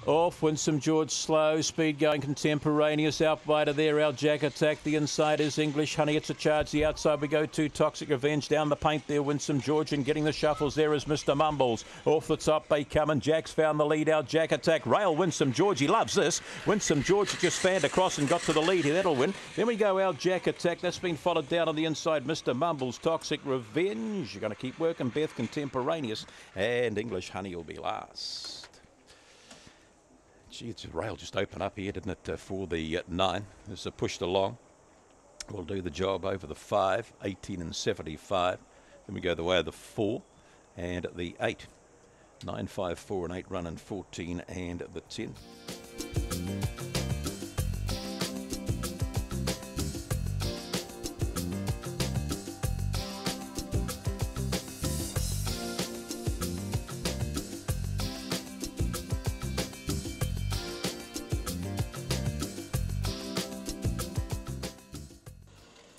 Off, Winsome George slow, speed going contemporaneous, out wide of there, our Jack Attack, the inside is English Honey, it's a charge, the outside we go to Toxic Revenge, down the paint there, Winsome George, and getting the shuffles there is Mr. Mumbles, off the top they come, and Jack's found the lead, our Jack Attack, rail Winsome George, he loves this, Winsome George just fanned across and got to the lead here, that'll win, then we go our Jack Attack, that's been followed down on the inside, Mr. Mumbles, Toxic Revenge, you're going to keep working, Beth Contemporaneous, and English Honey will be last. Gee, the rail just opened up here, didn't it, for the 9. It's pushed along. We'll do the job over the 5, 18 and 75. Then we go the way of the 4 and the 8. 9, 5, 4 and 8 run and 14 and the 10.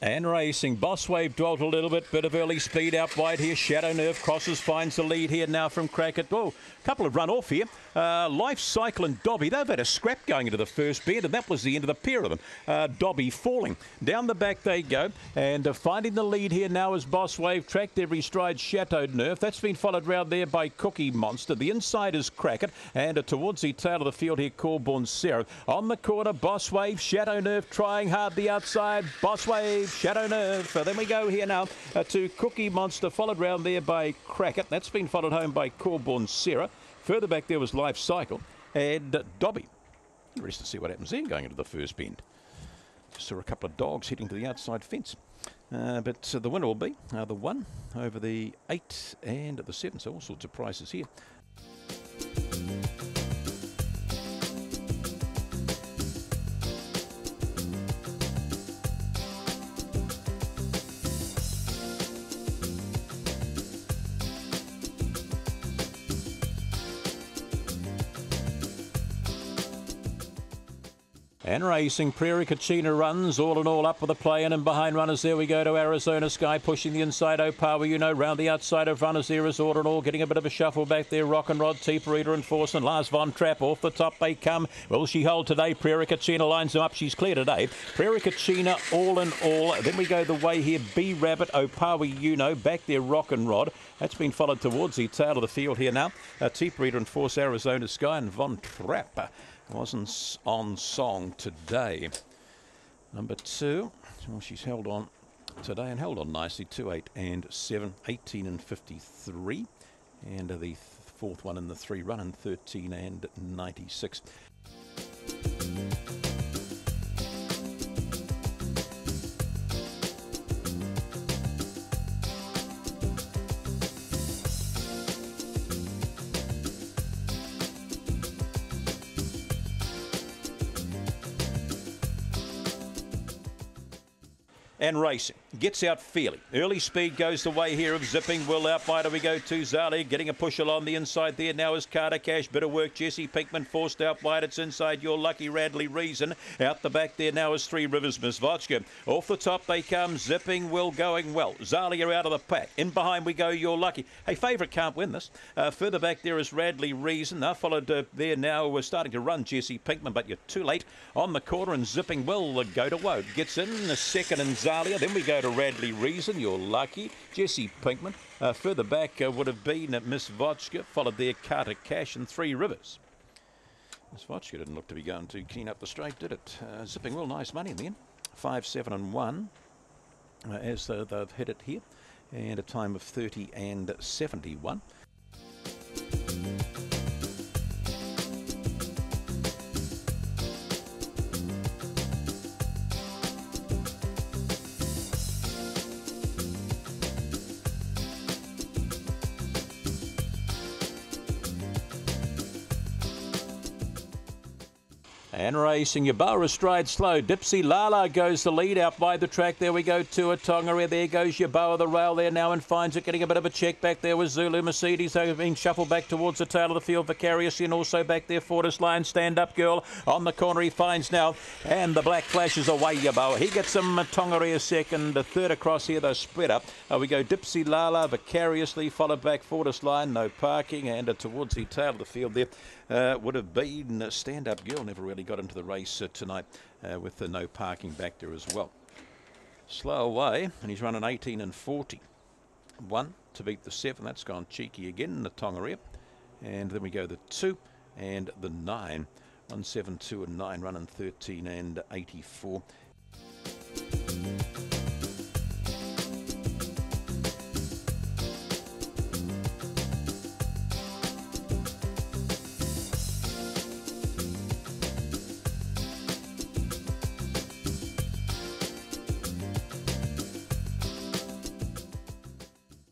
And racing, Boss Wave dwelt a little bit of early speed out wide here. Shadow Nerve crosses, finds the lead here now from Crackett. Oh, a couple have run off here. Life Cycle and Dobby, they've had a scrap going into the first bend, and that was the end of the pair of them. Dobby falling. Down the back they go, and finding the lead here now is Boss Wave. Tracked every stride, Shadow Nerve. That's been followed round there by Cookie Monster. The inside is Crackett, and towards the tail of the field here, Corborn Sarah. On the corner, Boss Wave, Shadow Nerve trying hard the outside. Boss Wave, Shadow Nerve. Then we go here now to Cookie Monster, followed round there by Crackett. That's been followed home by Corborn Sarah. Further back there was Life Cycle and Dobby. Interested to see what happens then going into the first bend. Just saw a couple of dogs heading to the outside fence. But the winner will be the 1 over the 8 and the 7. So all sorts of prizes here. And racing, Prairie Katsina runs, all in all up with the play in and behind runners. There we go to Arizona Sky, pushing the inside, Opawa, you know, round the outside of runners there is all in all, getting a bit of a shuffle back there, Rock and Rod, Teeper Eater and Force, and Lars Von Trapp off the top they come. Will she hold today? Prairie Katsina lines them up, she's clear today. Prairie Katsina all in all, then we go the way here, B Rabbit, Opawa, you know, back there, Rock and Rod. That's been followed towards the tail of the field here now. Teeper Eater and Force, Arizona Sky, and Von Trapp wasn't on song today. Number 2, well, she's held on today and held on nicely. 2, 8 and 7, 18 and 53, and the 4th one in the 3 run and 13 and 96. And racing gets out fairly. Early speed goes the way here of Zipping. Will out wider we go to Zali, getting a push along the inside there. Now is Carter Cash. Bit of work. Jesse Pinkman forced out wide. It's inside Your Lucky Radley Reason. Out the back there now is 3 Rivers Miss Vodka. Off the top they come. Zipping Will going well. Zali are out of the pack. In behind we go Your Lucky. Hey, favourite can't win this. Further back there is Radley Reason. Followed there now. We're starting to run Jesse Pinkman, but you're too late on the corner, and Zipping Will go to Woad. Gets in the second and Zalia. Then we go to Radley Reason, You're Lucky, Jesse Pinkman. Further back would have been Miss Vodka, followed there Carter Cash and 3 Rivers. Miss Vodka didn't look to be going too keen up the straight, did it? Zipping Will, nice money in the end. 5, 7 and 1 as they've hit it here, and a time of 30 and 71. And racing, Yeboah stride slow. Dipsy Laala goes the lead out by the track. There we go to a Tongariro. There goes Yeboah the rail there now and finds it. Getting a bit of a check back there with Zulu Mercedes. They're being shuffled back towards the tail of the field vicariously, and also back there Fortis Line. Stand up girl on the corner he finds now. And the black flashes away Yeboah. He gets some Tongariro second. Third across here, they're spread up. We go Dipsy Laala vicariously, followed back Fortis Line. No parking, and towards the tail of the field there. Would have been Stand Up Girl. Never really got into the race tonight with the no parking back there as well. Slow away, and he's running 18 and 40. 1 to beat the 7. That's gone cheeky again, the Tongariro. And then we go the 2 and the 9. 1, 7, 2 and 9 running 13 and 84.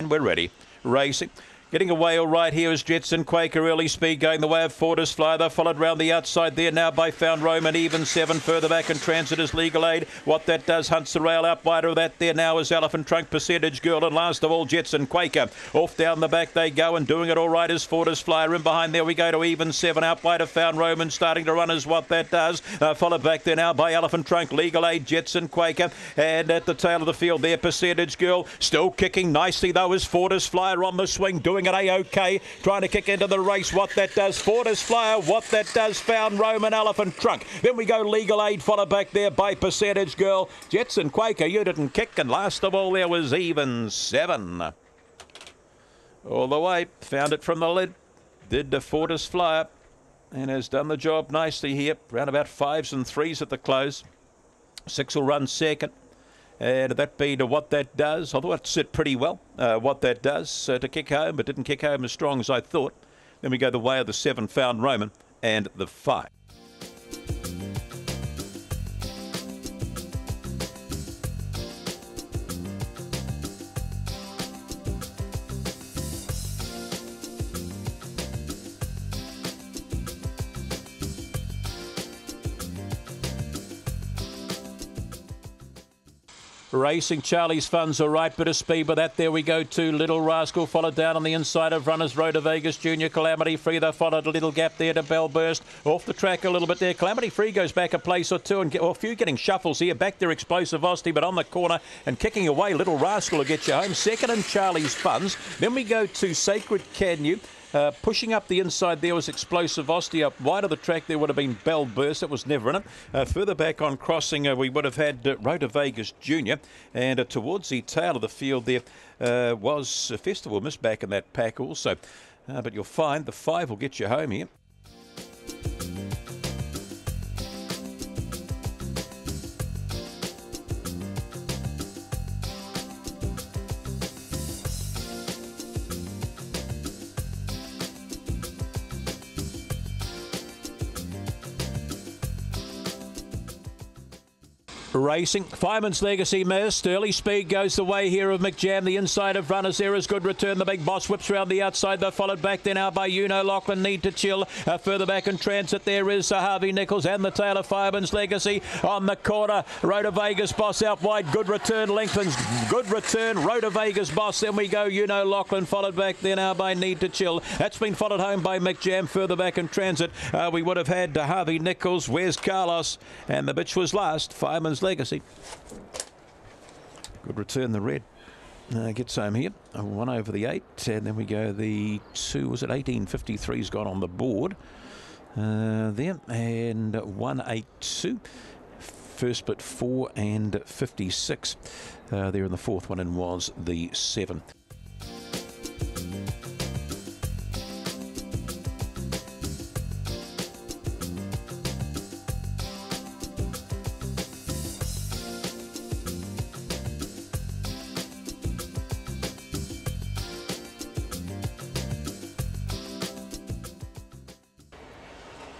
We're ready. Racing. Getting away all right here is Jetson Quaker. Early speed going the way of Fortis Flyer. They're followed round the outside there now by Found Roman. Even 7 further back in transit is Legal Aid. What that does, hunts the rail out wider of that there now is Elephant Trunk, Percentage Girl, and last of all Jetson Quaker. Off down the back they go, and doing it all right is Fortis Flyer. In behind there we go to Even 7 out wide of Found Roman, starting to run is what that does. Followed back there now by Elephant Trunk, Legal Aid, Jetson Quaker, and at the tail of the field there Percentage Girl. Still kicking nicely though is Fortis Flyer on the swing, doing it A-OK. Trying to kick into the race. What that does, Fortis Flyer. What that does, Found Roman, Elephant Trunk. Then we go Legal Aid, followed back there by Percentage Girl. Jetson Quaker, you didn't kick. And last of all there was Even 7. All the way. Found it from the lid. Did the Fortis Flyer. And has done the job nicely here. Round about 5s and 3s at the close. 6 will run second. And that being What That Does. I thought it sit pretty well, What That Does, to kick home, but didn't kick home as strong as I thought. Then we go the way of the 7, Found Roman, and the 5. Racing, Charlie's Fun's all right, bit of speed with that. There we go to Little Rascal, followed down on the inside of runners. Road to Vegas Junior, Calamity Free. They followed a little gap there to Bell Burst. Off the track a little bit there. Calamity Free goes back a place or two, and a few getting shuffles here. Back there, Explosivity, but on the corner and kicking away. Little Rascal will get you home. Second and Charlie's Fun's. Then we go to Sacred Canyon. Pushing up the inside there was Explosivity. Up wide of the track there would have been Bell Burst. It was never in it. Further back on crossing we would have had Road to Vegas Junior. And towards the tail of the field there was Festival Miss back in that pack also. But you'll find the 5 will get you home here. Racing, Firemans Legacy missed. Early speed goes the way here of McJam. The inside of runners there is Good Return. The big boss whips around the outside. They're followed back there now by Lachlan. Need to Chill. Further back in transit there is Harvey Nichols and the tail of Firemans Legacy on the corner. Road to Vegas Boss out wide. Good Return lengthens. Good Return. Road to Vegas Boss. Then we go Lachlan, followed back there now by Need to Chill. That's been followed home by McJam. Further back in transit we would have had Harvey Nichols. Where's Carlos? And the bitch was last. Firemans Legacy. Good Return, the red. Gets home here. 1 over the 8. And then we go the 2. Was it 1853's gone on the board there. And 182. First split 4 and 56. There in the fourth one and was the 7.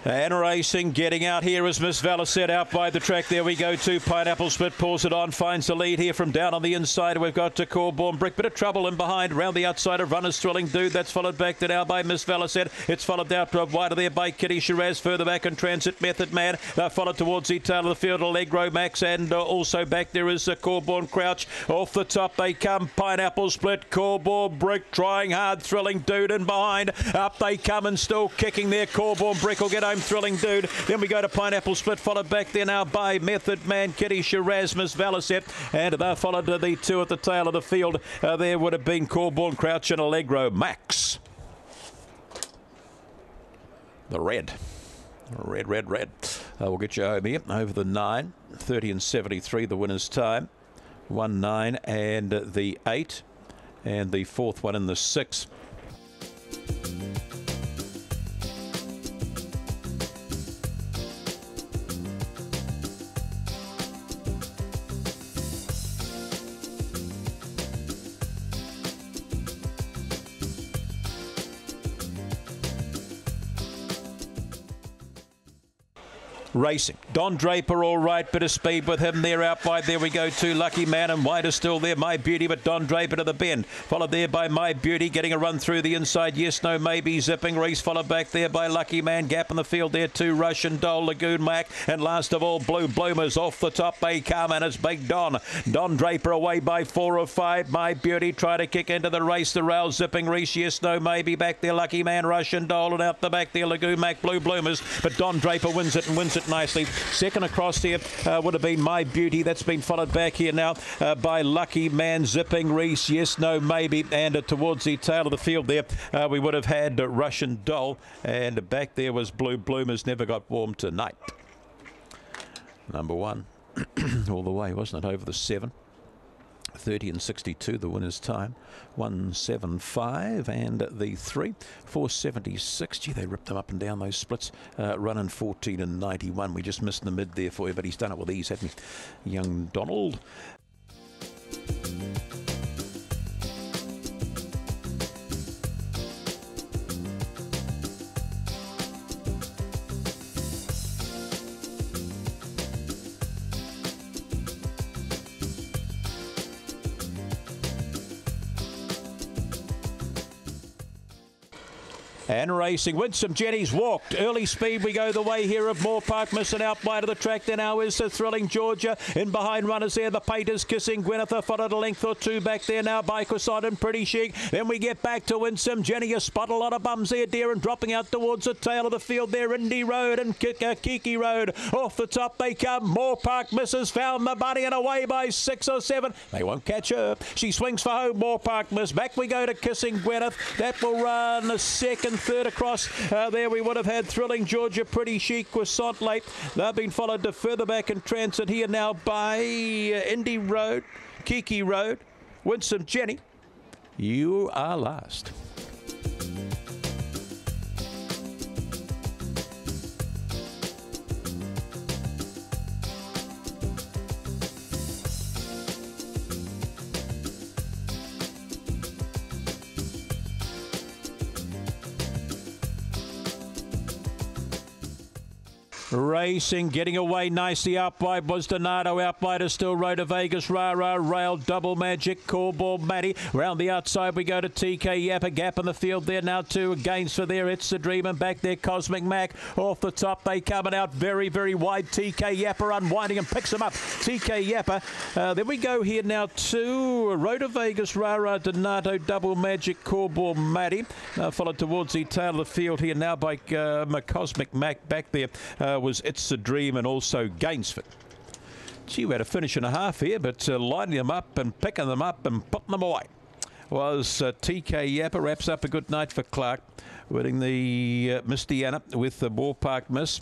And racing, getting out here is Miss Valicet out by the track. There we go to Pineapple Split, pulls it on, finds the lead here from down on the inside. We've got to Corborn Brick, bit of trouble in behind. Round the outside of Runners Thrilling Dude. That's followed back there now by Miss Valicet. It's followed out wider there by Kitty Shiraz. Further back in Transit Method Man. They're followed towards the tail of the field. Allegro Max, and also back there is Corborn Crouch. Off the top they come. Pineapple Split, Corborn Brick trying hard. Thrilling Dude in behind. Up they come and still kicking there. Corborn Brick will get home. Thrilling Dude. Then we go to Pineapple Split, followed back there now by Method Man, Kitty Shiraz, Miss Valicet, and they followed the two at the tail of the field. There would have been Corborn Crouch and Allegro Max. The red. We'll get you home here over the 9, 30 and 73, the winner's time. 1, 9 and the 8, and the fourth one in the 6. Racing. Don Draper, all right, bit of speed with him there out wide. There we go to Lucky Man, and wider still there, My Beauty, but Don Draper to the bend. Followed there by My Beauty, getting a run through the inside. Yes, no, maybe, zipping Reese. Followed back there by Lucky Man. Gap in the field there to Russian Doll, Lagoon Mac, and last of all, Blue Bloomers. Off the top they come, and it's Big Don. Don Draper away by 4 or 5. My Beauty try to kick into the race. The rail zipping Reese. Yes, no, maybe. Back there, Lucky Man, Russian Doll, and out the back there, Lagoon Mac, Blue Bloomers. But Don Draper wins it and wins it nicely. Second across here would have been My Beauty. That's been followed back here now by Lucky Man, zipping Reese. Yes, no, maybe. And towards the tail of the field there, we would have had Russian Doll. And back there was Blue Bloomers. Never got warm tonight. Number 1 all the way, wasn't it? Over the 7. 30 and 62, the winner's time. 175 and the 3. 476. Gee, they ripped them up and down, those splits. Running 14 and 91. We just missed the mid there for you, but he's done it with ease, hasn't he? Young Donald. And racing, Winsome Jenny's walked. Early speed, we go the way here of Moore Park. Missing out wide of the track. There now is Thrilling Georgia. In behind runners there, the Painters kissing Gwenifer. Followed a length or two back there now by Croissant and Pretty Chic. Then we get back to Winsome Jenny. A spot, a lot of bums there, dear, and dropping out towards the tail of the field there. Indy Road and Kiki Road. Off the top they come. Moore Park misses, found the bunny and away by 6 or 7. They won't catch her. She swings for home. Moore Park miss. Back we go to Kissing Gwyneth. That will run a second, third across. There we would have had Thrilling Georgia, Pretty Chic, Croissant late. They've been followed to further back in transit here now by Indy Road, Kiki Road, Winsome Jenny. You are last. Racing, getting away nicely out wide was Donato. Out wide is still Road to Vegas, Rara, Rail, Double Magic, Callball, Matty. Round the outside we go to TK Yap. A gap in the field there now to Gains for there. It's the Dream, and back there Cosmic Mac. Off the top they coming out very, very wide. TK Yapper unwinding and picks them up. TK Yapper. Then we go here now to Road to Vegas, Rara, Donato, Double Magic, Callball, Matty. Followed towards the tail of the field here now by Cosmic Mac. Back there was It's a Dream and also Gainsford. Gee, we had a finish and a half here, but lining them up and picking them up and putting them away was TK Yapper. Wraps up a good night for Clark, winning the Misty Anna with the Moore Park miss.